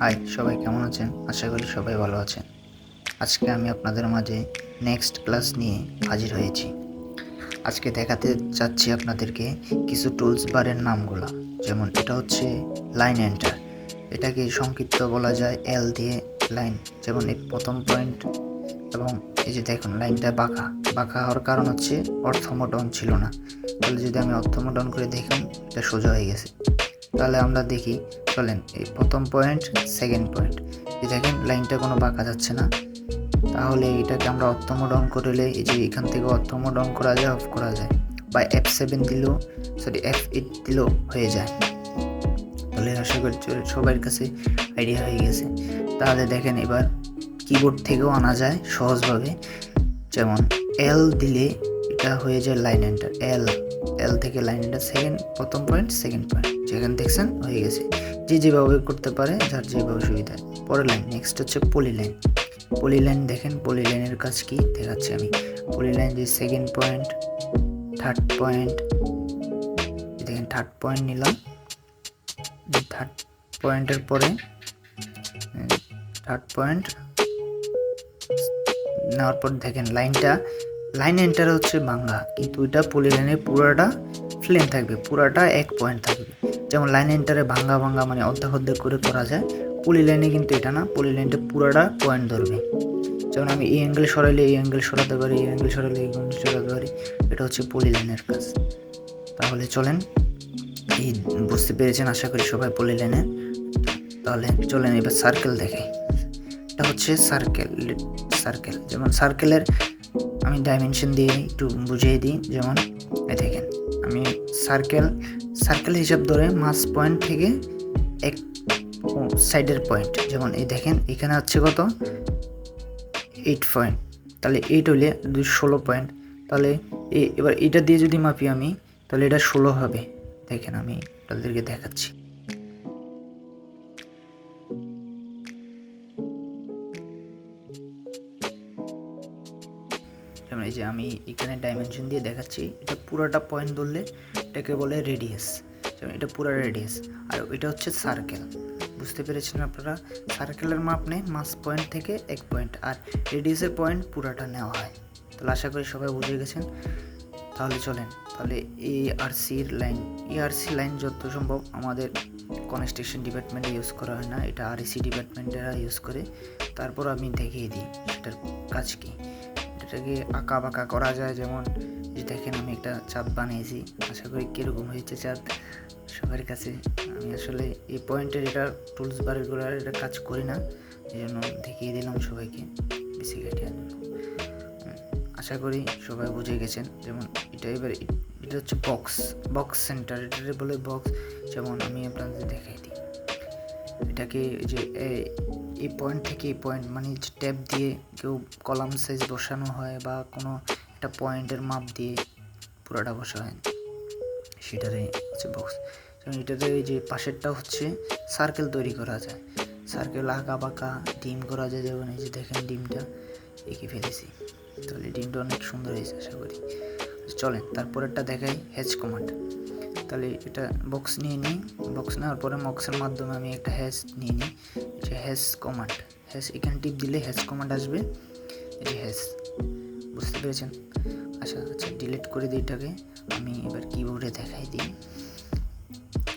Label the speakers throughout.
Speaker 1: High, সবাই কেমন আছেন? আশা করি সবাই ভালো আছেন। আজকে আমি আপনাদের মাঝে নেক্সট ক্লাস নিয়ে হাজির হয়েছি। আজকে দেখাতে চাচ্ছি আপনাদেরকে কিছু টুলস বারের নামগুলা। যেমন এটা হচ্ছে লাইন এন্টার, এটাকে সংক্ষিপ্ত বলা যায় এল দিয়ে লাইন। যেমন এই প্রথম পয়েন্ট এবং এই যে দেখুন লাইনটা বাঁকা বাঁকা হওয়ার কারণ হচ্ছে অর্থমোড অন ছিল না। তাহলে যদি আমি অর্থমোড অন করে দেখুন, এটা সোজা হয়ে গেছে। তাহলে আমরা দেখি, চলেন এই প্রথম পয়েন্ট, সেকেন্ড পয়েন্ট, এই দেখেন লাইনটা কোনো বাঁকা যাচ্ছে না। তাহলে এটাকে আমরা অর্থমোড অন করলে এই যে এখান থেকে অর্থমোড অন করা যায়, অফ করা যায়, বা F7 দিলেও F8 দিলেও হয়ে যায়। তাহলে আশা করি সবার কাছে আইডিয়া হয়ে গেছে। তাহলে দেখেন এবার কিবোর্ড থেকেও আনা যায় সহজভাবে। যেমন এল দিলে এটা হয়ে যায় লাইন এন্টার, এল থেকে লাইন এন্টার, প্রথম পয়েন্ট সেকেন্ড পয়েন্ট, যেখানে দেখছেন হয়ে গেছে। যে যেভাবে করতে পারে, যার যেভাবে সুবিধা। পরের লাইন নেক্সট হচ্ছে পলিলাইন দেখেন পলিলাইনের কাজ কি দেখাচ্ছি আমি। পলিলাইন যে সেকেন্ড পয়েন্ট, থার্ড পয়েন্ট, দেখেন থার্ড পয়েন্ট নিলাম, থার্ড পয়েন্টের পরে থার্ড পয়েন্ট নেওয়ার পর দেখেন লাইন এন্টার হচ্ছে ভাঙ্গা, কিন্তু এটা পলিলাইনের পুরাটা প্লেন থাকবে, পুরাটা এক পয়েন্ট থাকবে। যেমন লাইন এন্টারে ভাঙ্গা মানে অর্ধেক করে করা যায়, পলিলাইনে কিন্তু এটা না, পলিলাইনটা পুরাটা পয়েন্ট ধরবে। যেমন আমি এই অ্যাঙ্গেল সরাইলে এই অ্যাঙ্গেল সরাতে পারি, এই অ্যাঙ্গেল সরাইলে এই অ্যাঙ্গেল সরাতে পারি। এটা হচ্ছে পলিলাইনের কাজ। তাহলে চলেন, এই বুঝতে পেরেছেন আশা করি সবাই পলিলাইনের। তাহলে চলেন এবার সার্কেল দেখাই। এটা হচ্ছে সার্কেল। যেমন সার্কেলের আমি ডাইমেনশন দিয়ে একটু বুঝিয়ে দিই। যেমন দেখেন আমি সার্কেল হিসাব ধরে মাঝ পয়েন্ট থেকে এক সাইডের পয়েন্ট, যেমন এই দেখেন এখানে হচ্ছে কত 8 পয়েন্ট, তাহলে 8 হলে 16 পয়েন্ট। তাহলে এবার এটা দিয়ে যদি মাপি আমি, তাহলে এটা 16 হবে। দেখেন আমি আপনাদেরকে দেখাচ্ছি। যেমন এই যে আমি এখানে ডাইমেনশন দিয়ে দেখাচ্ছি, এটা পুরোটা পয়েন্ট ধরলে এটাকে বলে রেডিয়াস। যেমন এটা পুরো রেডিয়াস, আর এটা হচ্ছে সার্কেল। বুঝতে পেরেছেন আপনারা? সার্কেলের মাপ নেই মাস পয়েন্ট থেকে এক পয়েন্ট, আর রেডিয়াসের পয়েন্ট পুরাটা নেওয়া হয়। তাহলে আশা করি সবাই বুঝে গেছেন। তাহলে চলেন, তাহলে এআরসি লাইন যত সম্ভব আমাদের কনস্ট্রাকশন ডিপার্টমেন্টে ইউজ করা হয় না, এটা আরইসি ডিপার্টমেন্টেরা ইউজ করে। তারপর আমি দেখিয়ে দিই সেটার কাজ কী। এটাকে আঁকা বাঁকা করা যায়। যেমন যে দেখেন আমি একটা চাঁদ বানিয়েছি, আশা করি কীরকম হয়েছে চাঁদ সবার কাছে। আমি আসলে এই পয়েন্টের এটা টুলস বারগুলোর এটা কাজ করি না, এই জন্য দেখিয়ে দিলাম সবাইকে বেসিক আইডিয়া। আশা করি সবাই বুঝে গেছেন। যেমন এটা হচ্ছে বক্স সেন্টার, এটাকে বলে বক্স। যেমন আমি আপনাদের দেখাই দিই, এটাকে যে এই পয়েন্ট থেকে এই পয়েন্ট, মানে যে ট্যাপ দিয়ে কেউ কলাম সাইজ বসানো হয়, বা কোনো একটা পয়েন্টের মাপ দিয়ে পুরোটা বসা হয়, সেটারে হচ্ছে বক্স। যেমন এটাতে এই যে পাশেরটা হচ্ছে সার্কেল তৈরি করা যায়, সার্কেল আঁকা বাঁকা ডিম করা যায়। যেমন এই যে দেখেন ডিমটা এঁকে ফেলেছি, তাহলে ডিমটা অনেক সুন্দর হয়েছে আশা করি। চলেন তারপরেরটা দেখাই, হ্যাচ কমান্ড। তাহলে এটা বক্স নিয়ে নিই, বক্স নেওয়ার পরে বক্সের মাধ্যমে আমি একটা হ্যাশ নিয়ে নিই, যে হ্যাশ কমান্ড। এখানে টিপ দিলে হ্যাশ কমান্ড আসবে, এই যে হ্যাশ। বুঝতে পেরেছেন? আচ্ছা ডিলিট করে দিই এটাকে। আমি এবার কিবোর্ডে দেখাই দিই।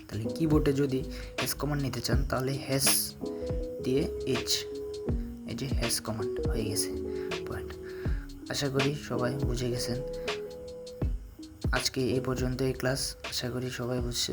Speaker 1: তাহলে কিবোর্ডে যদি হ্যাশ কমান্ড নিতে চান, তাহলে হ্যাশ দিয়ে এই যে হ্যাশ কমান্ড হয়ে গেছে পয়েন্ট। আশা করি সবাই বুঝে গেছেন। আজকে এই পর্যন্ত এই ক্লাস। আশা করি সবাই বুঝতে